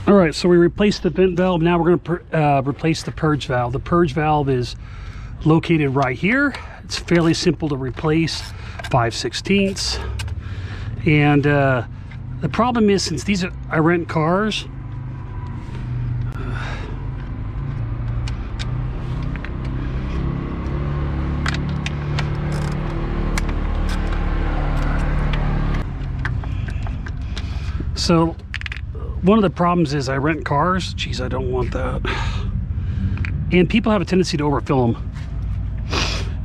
All right, so we replaced the vent valve. Now we're going to replace the purge valve. The purge valve is located right here. It's fairly simple to replace, 5/16. And the problem is, since these are, I rent cars, so one of the problems is I rent cars. Geez, I don't want that. And people have a tendency to overfill them.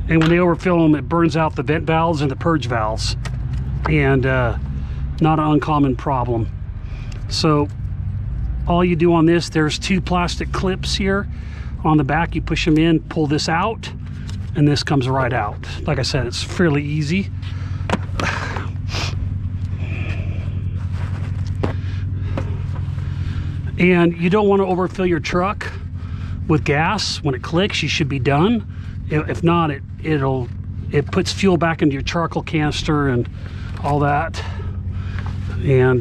And when they overfill them, it burns out the vent valves and the purge valves. And not an uncommon problem. So all you do on this, there's 2 plastic clips here on the back. You push them in, pull this out, and this comes right out. Like I said, it's fairly easy. And you don't want to overfill your truck with gas. When it clicks, you should be done. If not, it puts fuel back into your charcoal canister and all that, and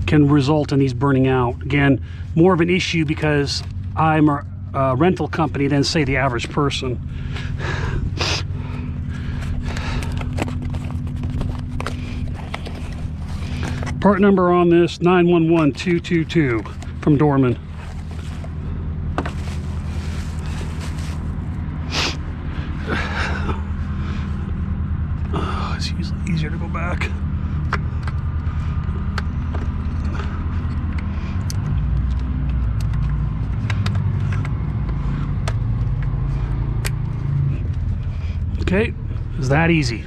can result in these burning out. Again, more of an issue because I'm a rental company than, say, the average person. Part number on this, 911222 from Dorman. Oh, it's easier to go back. Okay, it's that easy.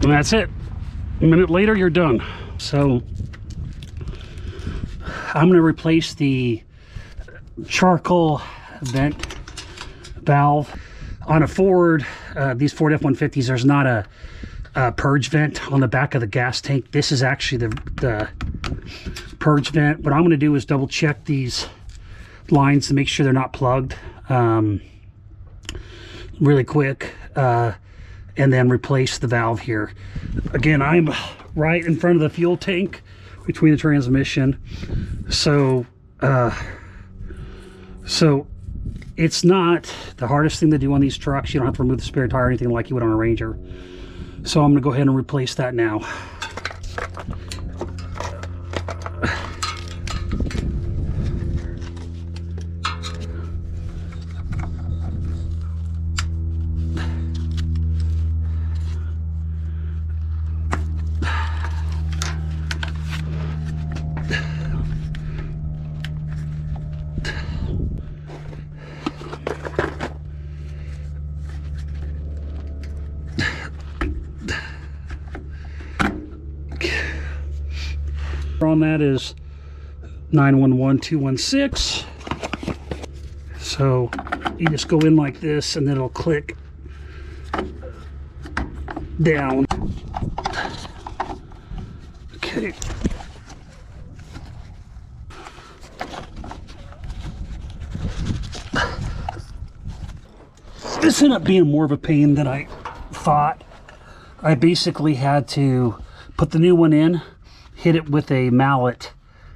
And that's it. A minute later, you're done. So I'm going to replace the charcoal vent valve on a Ford. These Ford F150s, there's not a purge vent on the back of the gas tank. This is actually the purge vent. What I'm going to do is double check these lines to make sure they're not plugged really quick. And then replace the valve here. Again, I'm right in front of the fuel tank between the transmission. So it's not the hardest thing to do on these trucks. You don't have to remove the spare tire or anything like you would on a Ranger. So I'm gonna go ahead and replace that now. On that is 911216. So you just go in like this and then it'll click down. Okay. This ended up being more of a pain than I thought. I basically had to put the new one in, hit it with a mallet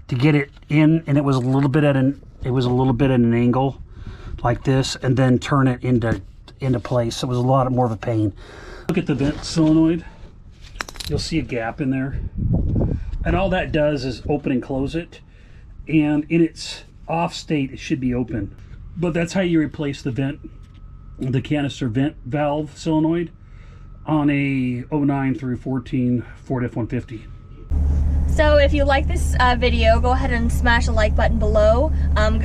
to get it in, and it was a little bit at an angle like this, and then turn it into place. It was a lot more of a pain. Look at the vent solenoid. You'll see a gap in there, and all that does is open and close it, and in its off state it should be open. But that's how you replace the vent the canister vent valve solenoid on a 09 through 14 Ford F-150. So if you like this video, go ahead and smash the like button below.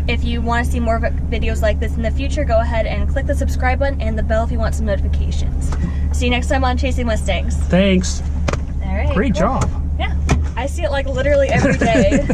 If you want to see more videos like this in the future, go ahead and click the subscribe button and the bell if you want some notifications. See you next time on Chasing Mustangs. Thanks. All right. Great job. Yeah, I see it like literally every day.